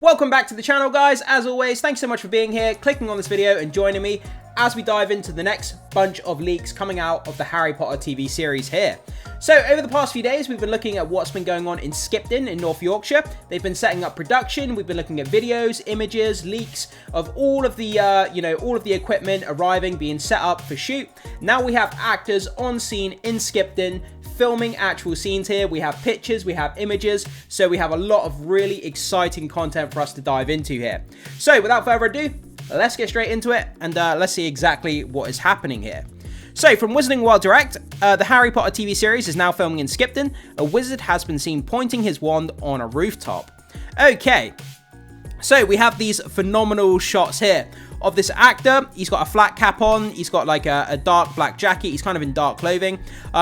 Welcome back to the channel, guys. As always, thanks so much for being here, clicking on this video and joining me as we dive into the next bunch of leaks coming out of the Harry Potter TV series here. So over the past few days, we've been looking at what's been going on in Skipton in North Yorkshire. They've been setting up production. We've been looking at videos, images, leaks of all of the, all of the equipment arriving, being set up for shoot. Now we have actors on scene in Skipton filming actual scenes here. We have pictures, we have images, so we have a lot of really exciting content for us to dive into here. So without further ado, let's get straight into it and let's see exactly what is happening here. So from Wizarding World Direct, the Harry Potter TV series is now filming in Skipton. A wizard has been seen pointing his wand on a rooftop. Okay, so we have these phenomenal shots here of this actor. He's got a flat cap on, he's got like a dark black jacket, he's kind of in dark clothing.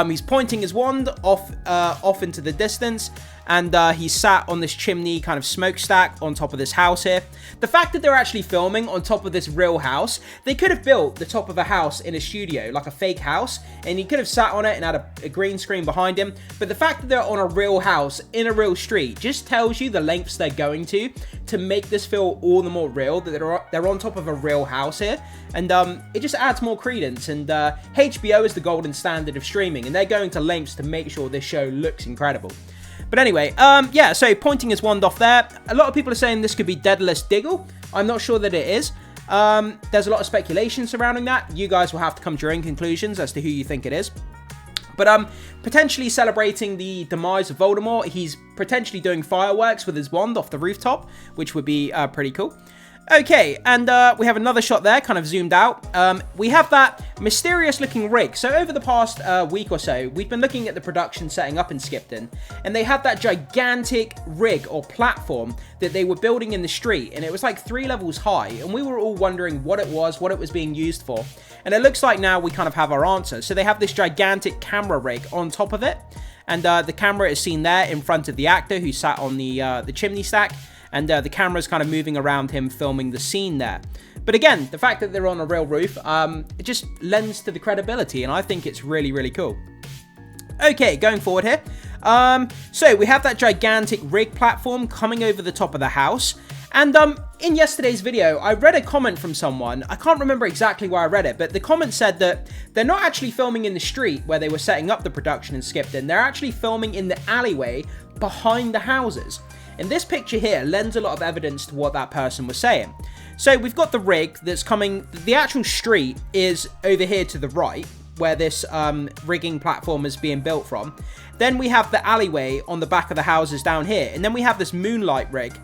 He's pointing his wand off into the distance, and he's sat on this chimney kind of smokestack on top of this house here. The fact that they're actually filming on top of this real house, they could have built the top of a house in a studio, like a fake house, and he could have sat on it and had a green screen behind him. But the fact that they're on a real house in a real street just tells you the lengths they're going to make this feel all the more real, that they're on top of a real house here. And it just adds more credence. And HBO is the golden standard of streaming, and they're going to lengths to make sure this show looks incredible. But anyway, yeah, so pointing his wand off there. A lot of people are saying this could be Daedalus Diggle. I'm not sure that it is. There's a lot of speculation surrounding that. You guys will have to come to your own conclusions as to who you think it is. But potentially celebrating the demise of Voldemort, he's potentially doing fireworks with his wand off the rooftop, which would be pretty cool. Okay, and we have another shot there, kind of zoomed out. We have that mysterious looking rig. So over the past week or so, we've been looking at the production setting up in Skipton, and they had that gigantic rig or platform that they were building in the street, and it was like 3 levels high, and we were all wondering what it was being used for. And it looks like now we kind of have our answer. So they have this gigantic camera rig on top of it, and the camera is seen there in front of the actor who sat on the chimney stack. And the camera's kind of moving around him, filming the scene there. But again, the fact that they're on a real roof, it just lends to the credibility, and I think it's really, really cool. Okay, going forward here. So we have that gigantic rig platform coming over the top of the house. And in yesterday's video, I read a comment from someone. I can't remember exactly where I read it, but the comment said that they're not actually filming in the street where they were setting up the production in Skipton. They're actually filming in the alleyway behind the houses. And this picture here lends a lot of evidence to what that person was saying. So we've got the rig that's coming. The actual street is over here to the right, where this rigging platform is being built from. Then we have the alleyway on the back of the houses down here. And then we have this moonlight rig,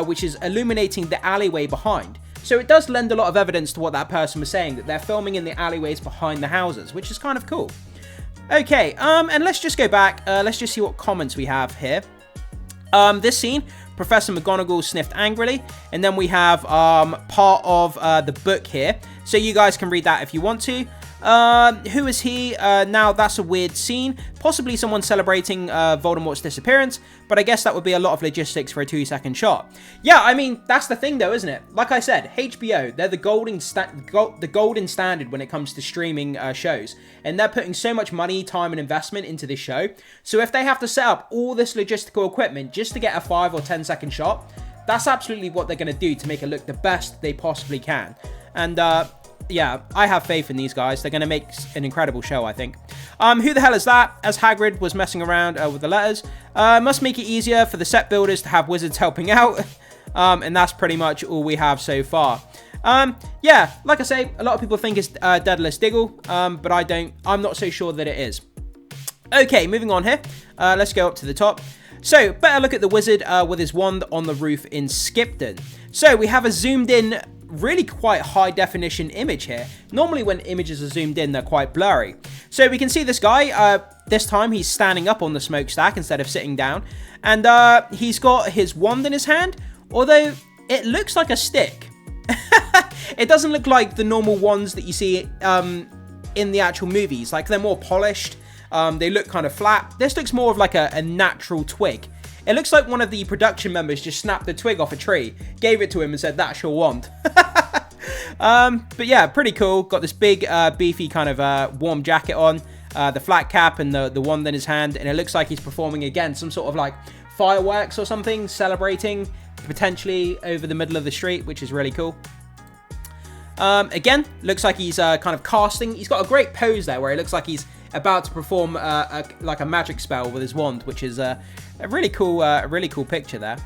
which is illuminating the alleyway behind. So it does lend a lot of evidence to what that person was saying, that they're filming in the alleyways behind the houses, which is kind of cool. Okay, and let's just go back. Let's just see what comments we have here. This scene, Professor McGonagall sniffed angrily, and then we have part of the book here, so you guys can read that if you want to. Who is he? Now that's a weird scene, possibly someone celebrating Voldemort's disappearance, but I guess that would be a lot of logistics for a 2-second shot. Yeah, I mean, that's the thing though, isn't it? Like I said, HBO, they're the golden standard when it comes to streaming shows, and they're putting so much money, time, and investment into this show. So if they have to set up all this logistical equipment just to get a 5 or 10-second shot, that's absolutely what they're going to do to make it look the best they possibly can. And yeah, I have faith in these guys. They're going to make an incredible show, I think. Who the hell is that? As Hagrid was messing around with the letters. Must make it easier for the set builders to have wizards helping out. And that's pretty much all we have so far. Yeah, like I say, a lot of people think it's Daedalus Diggle, but I'm not so sure that it is. Okay, moving on here. Let's go up to the top. So, better look at the wizard with his wand on the roof in Skipton. So, we have a zoomed in, really quite high definition image here. Normally when images are zoomed in, they're quite blurry. So we can see this guy, this time he's standing up on the smokestack instead of sitting down. And he's got his wand in his hand, although it looks like a stick. It doesn't look like the normal wands that you see in the actual movies. Like, they're more polished, they look kind of flat. This looks more of like a natural twig. It looks like one of the production members just snapped the twig off a tree, gave it to him and said, "That's your wand." But yeah, pretty cool. Got this big, beefy kind of warm jacket on, the flat cap and the wand in his hand. And it looks like he's performing, again, some sort of like fireworks or something, celebrating potentially over the middle of the street, which is really cool. Again, looks like he's kind of casting. He's got a great pose there where it looks like he's about to perform like a magic spell with his wand, which is a really cool picture there.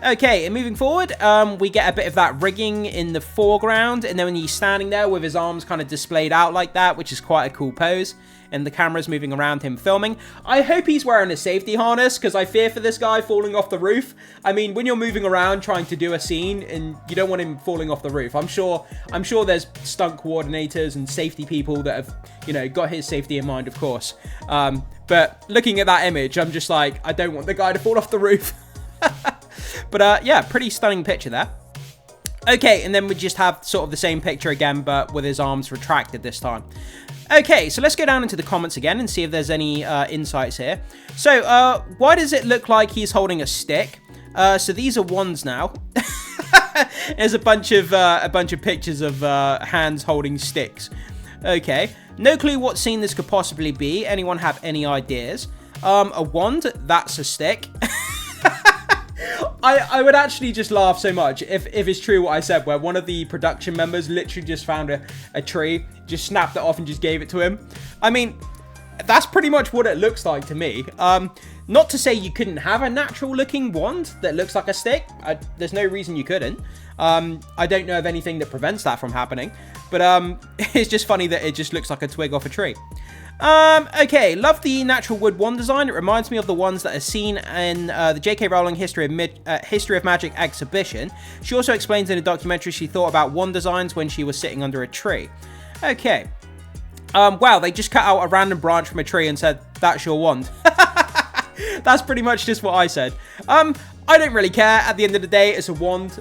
Okay, and moving forward, we get a bit of that rigging in the foreground, and then when he's standing there with his arms kind of displayed out like that, which is quite a cool pose, and the camera's moving around him filming. I hope he's wearing a safety harness, because I fear for this guy falling off the roof. I mean, when you're moving around trying to do a scene, and you don't want him falling off the roof. I'm sure there's stunt coordinators and safety people that have, you know, got his safety in mind, of course. But looking at that image, I'm just like, I don't want the guy to fall off the roof. But yeah, pretty stunning picture there. Okay, and then we just have sort of the same picture again, but with his arms retracted this time. Okay, so let's go down into the comments again and see if there's any insights here. So, why does it look like he's holding a stick? So these are wands now. There's a bunch of pictures of hands holding sticks. Okay, no clue what scene this could possibly be. Anyone have any ideas? A wand, that's a stick. I would actually just laugh so much if it's true what I said, where one of the production members literally just found a tree, just snapped it off and just gave it to him. I mean, that's pretty much what it looks like to me. Not to say you couldn't have a natural looking wand that looks like a stick. There's no reason you couldn't. I don't know of anything that prevents that from happening. But it's just funny that it just looks like a twig off a tree. Okay, love the natural wood wand design. It reminds me of the ones that are seen in the J.K. Rowling History of Magic exhibition. She also explains in a documentary she thought about wand designs when she was sitting under a tree. Okay. Wow, they just cut out a random branch from a tree and said, that's your wand. That's pretty much just what I said. I don't really care. At the end of the day, it's a wand.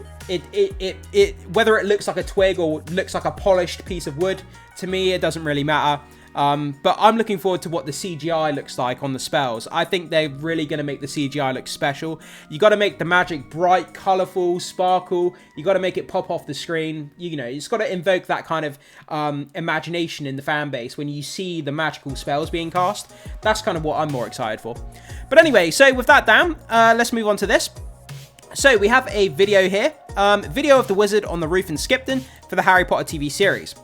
Whether it looks like a twig or looks like a polished piece of wood, to me, it doesn't really matter. But I'm looking forward to what the CGI looks like on the spells. I think they're really going to make the CGI look special. You got to make the magic bright, colourful, sparkle. You got to make it pop off the screen. You know, it's got to invoke that kind of imagination in the fan base when you see the magical spells being cast. That's kind of what I'm more excited for. But anyway, so with that down, let's move on to this. So we have a video here. Video of the wizard on the roof in Skipton for the Harry Potter TV series.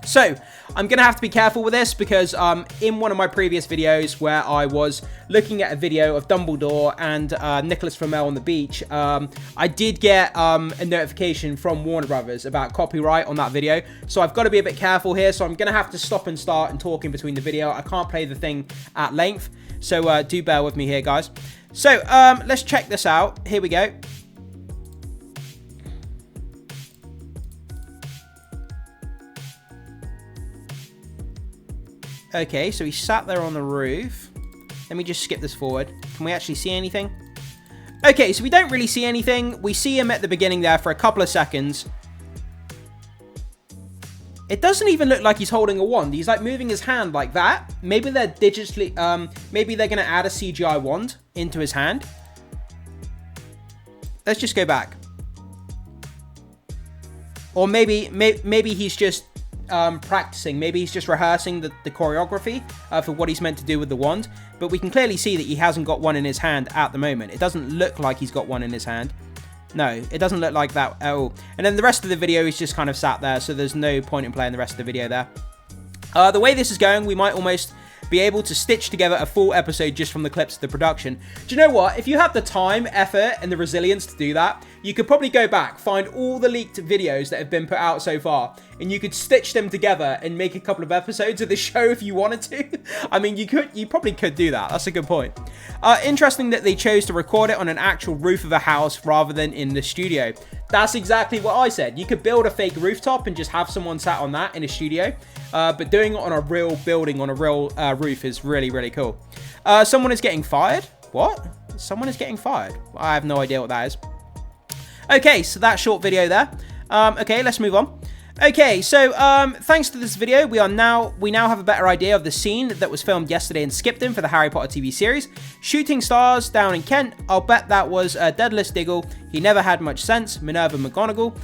So, I'm going to have to be careful with this because in one of my previous videos where I was looking at a video of Dumbledore and Nicholas Flamel on the beach, I did get a notification from Warner Brothers about copyright on that video. So I've got to be a bit careful here. So I'm going to have to stop and start and talk in between the video. I can't play the thing at length. So do bear with me here, guys. So let's check this out. Here we go. Okay, so he sat there on the roof. Let me just skip this forward. Can we actually see anything? Okay, so we don't really see anything. We see him at the beginning there for a couple of seconds. It doesn't even look like he's holding a wand. He's like moving his hand like that. Maybe they're digitally, maybe they're going to add a CGI wand into his hand. Let's just go back. Or maybe he's just practicing. Maybe he's just rehearsing the choreography for what he's meant to do with the wand. But we can clearly see that he hasn't got one in his hand at the moment. It doesn't look like he's got one in his hand. No, it doesn't look like that at all. And then the rest of the video is just kind of sat there, so there's no point in playing the rest of the video there. The way this is going, we might almost be able to stitch together a full episode just from the clips of the production. Do you know what? If you have the time, effort, and the resilience to do that, you could probably go back, find all the leaked videos that have been put out so far, and you could stitch them together and make a couple of episodes of the show if you wanted to. I mean, you probably could do that. That's a good point. Interesting that they chose to record it on an actual roof of a house rather than in the studio. That's exactly what I said. You could build a fake rooftop and just have someone sat on that in a studio. But doing it on a real building, on a real roof is really, really cool. Someone is getting fired. What? Someone is getting fired. I have no idea what that is. Okay, so that short video there. Okay, let's move on. Okay, so thanks to this video, we now have a better idea of the scene that was filmed yesterday in Skipton for the Harry Potter TV series. Shooting stars down in Kent. I'll bet that was Daedalus Diggle. He never had much sense. Minerva McGonagall.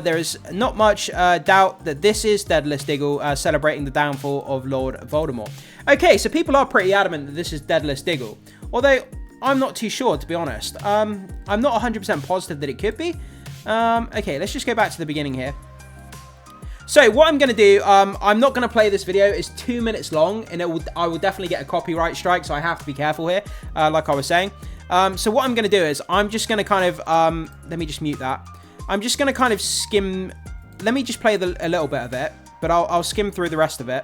There is not much doubt that this is Daedalus Diggle celebrating the downfall of Lord Voldemort. Okay, so people are pretty adamant that this is Daedalus Diggle. Although, I'm not too sure, to be honest. I'm not 100% positive that it could be. Okay, let's just go back to the beginning here. So what I'm going to do, I'm not going to play this video. It's 2 minutes long, and I will definitely get a copyright strike, so I have to be careful here, like I was saying. So what I'm going to do is I'm just going to kind of, let me just mute that. I'm just going to kind of skim, let me just play a little bit of it, but I'll skim through the rest of it.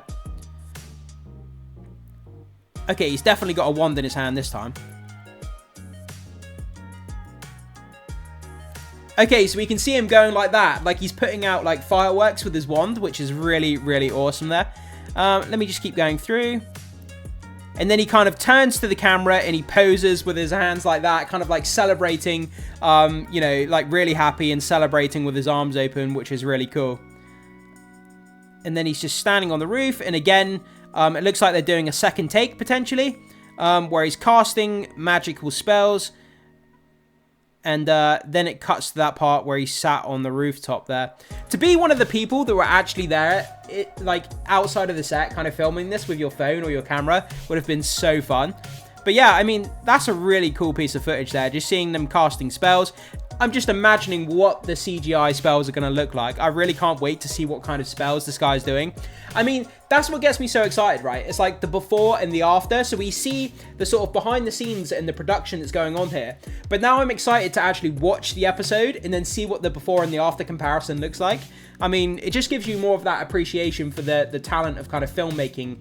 Okay, he's definitely got a wand in his hand this time. Okay, so we can see him going like that, like he's putting out like fireworks with his wand, which is really, really awesome there. Let me just keep going through. And then he kind of turns to the camera and he poses with his hands like that, kind of like celebrating, you know, like really happy and celebrating with his arms open, which is really cool. And then he's just standing on the roof. And again, it looks like they're doing a second take potentially, where he's casting magical spells. And then it cuts to that part where he sat on the rooftop there. To be one of the people that were actually there, like outside of the set, kind of filming this with your phone or your camera would have been so fun. But yeah, I mean, that's a really cool piece of footage there. Just seeing them casting spells. I'm just imagining what the CGI spells are going to look like. I really can't wait to see what kind of spells this guy's doing. I mean, that's what gets me so excited, right? It's like the before and the after. So we see the sort of behind the scenes and the production that's going on here. But now I'm excited to actually watch the episode and then see what the before and the after comparison looks like. I mean, it just gives you more of that appreciation for the talent of kind of filmmaking.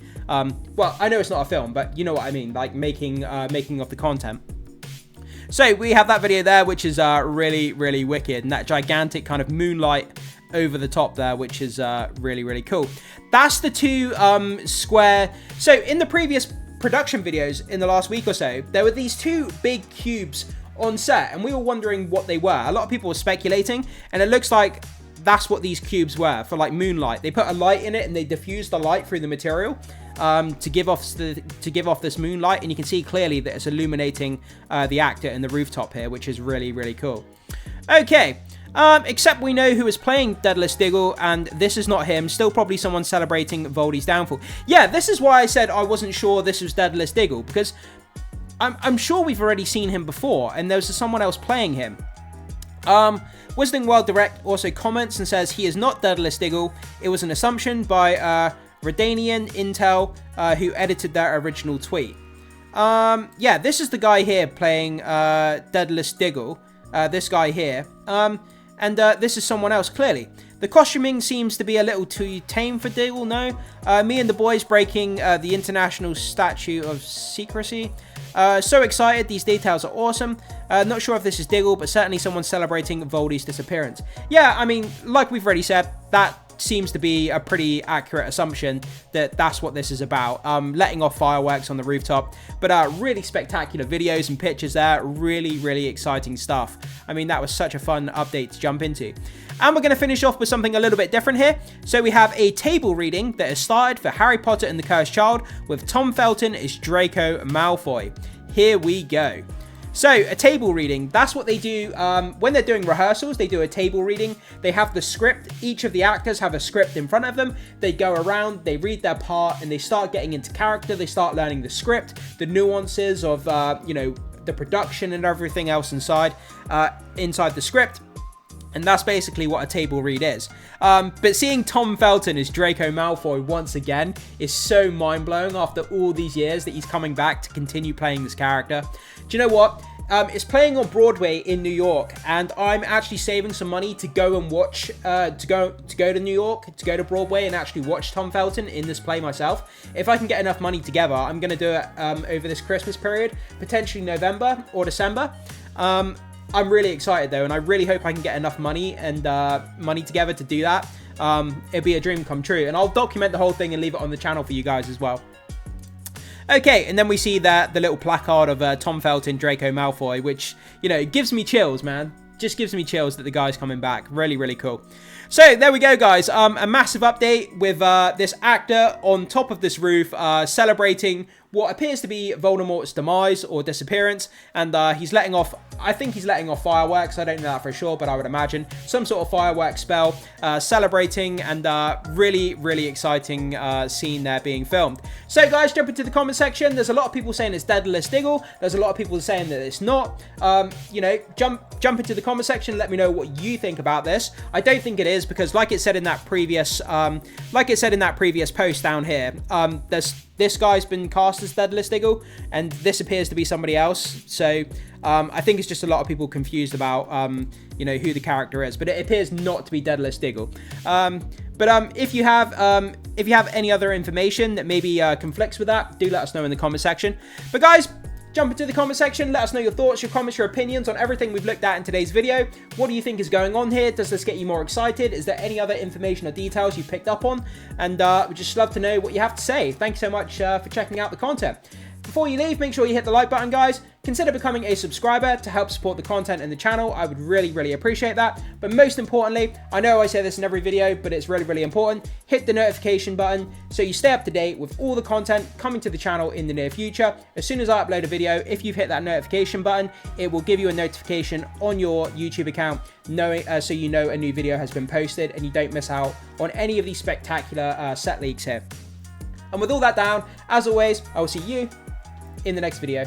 Well, I know it's not a film, but you know what I mean, like making of the content. So we have that video there, which is really, really wicked. And that gigantic kind of moonlight over the top there, which is really, really cool. That's the two square. So in the previous production videos in the last week or so, there were these two big cubes on set. And we were wondering what they were. A lot of people were speculating. And it looks like that's what these cubes were for like moonlight. They put a light in it and they diffused the light through the material. To give off this moonlight, and you can see clearly that it's illuminating the actor in the rooftop here, which is really, really cool. Okay, except we know who is playing Daedalus Diggle, and this is not him. Still probably someone celebrating Voldy's downfall. Yeah, this is why I said I wasn't sure this was Daedalus Diggle, because I'm sure we've already seen him before, and there was someone else playing him. Wizarding World Direct also comments and says he is not Daedalus Diggle. It was an assumption by Redanian Intel, who edited their original tweet. Yeah, this is the guy here playing Daedalus Diggle, this guy here, and this is someone else clearly. The costuming seems to be a little too tame for Diggle, no? Me and the boys breaking the international statute of secrecy. So excited, these details are awesome. Not sure if this is Diggle, but certainly someone celebrating Voldy's disappearance. Yeah, I mean, like we've already said, that seems to be a pretty accurate assumption that that's what this is about. Letting off fireworks on the rooftop, but really spectacular videos and pictures there. Really, really exciting stuff. I mean, that was such a fun update to jump into. And we're going to finish off with something a little bit different here. So we have a table reading that is started for Harry Potter and the Cursed Child with Tom Felton as Draco Malfoy. Here we go. So, a table reading, that's what they do when they're doing rehearsals. They do a table reading. They have the script. Each of the actors have a script in front of them. They go around, they read their part, and they start getting into character. They start learning the script, the nuances of, you know, the production and everything else inside the script. And that's basically what a table read is. But seeing Tom Felton as Draco Malfoy once again is so mind-blowing after all these years that he's coming back to continue playing this character. Do you know what? It's playing on Broadway in New York, and I'm actually saving some money to go and watch, to go to New York, to go to Broadway and actually watch Tom Felton in this play myself. If I can get enough money together, I'm going to do it over this Christmas period, potentially November or December. I'm really excited though, and I really hope I can get enough money and money together to do that. It'd be a dream come true, and I'll document the whole thing and leave it on the channel for you guys as well. Okay, and then we see the little placard of Tom Felton, Draco Malfoy, which, you know, gives me chills, man. Just gives me chills that the guy's coming back. Really, really cool. So, there we go, guys. A massive update with this actor on top of this roof celebrating what appears to be Voldemort's demise or disappearance, and he's letting off, I think he's letting off fireworks. I don't know that for sure, but I would imagine some sort of fireworks spell, celebrating, and really, really exciting scene there being filmed. So guys, jump into the comment section. There's a lot of people saying it's Daedalus Diggle. There's a lot of people saying that it's not. You know, jump into the comment section. Let me know what you think about this. I don't think it is, because like it said in that previous, post down here, this guy's been cast as Daedalus Diggle, and this appears to be somebody else. So I think it's just a lot of people confused about you know, who the character is, but it appears not to be Daedalus Diggle. But if you have any other information that maybe conflicts with that, do let us know in the comment section. But guys, jump into the comment section, let us know your thoughts, your comments, your opinions on everything we've looked at in today's video. What do you think is going on here? Does this get you more excited? Is there any other information or details you picked up on? And we'd just love to know what you have to say. Thank you so much for checking out the content. Before you leave, make sure you hit the like button, guys. Consider becoming a subscriber to help support the content in the channel. I would really, really appreciate that. But most importantly, I know I say this in every video, but it's really, really important. Hit the notification button so you stay up to date with all the content coming to the channel in the near future. As soon as I upload a video, if you've hit that notification button, it will give you a notification on your YouTube account, so you know a new video has been posted and you don't miss out on any of these spectacular set leaks here. And with all that down, as always, I will see you in the next video.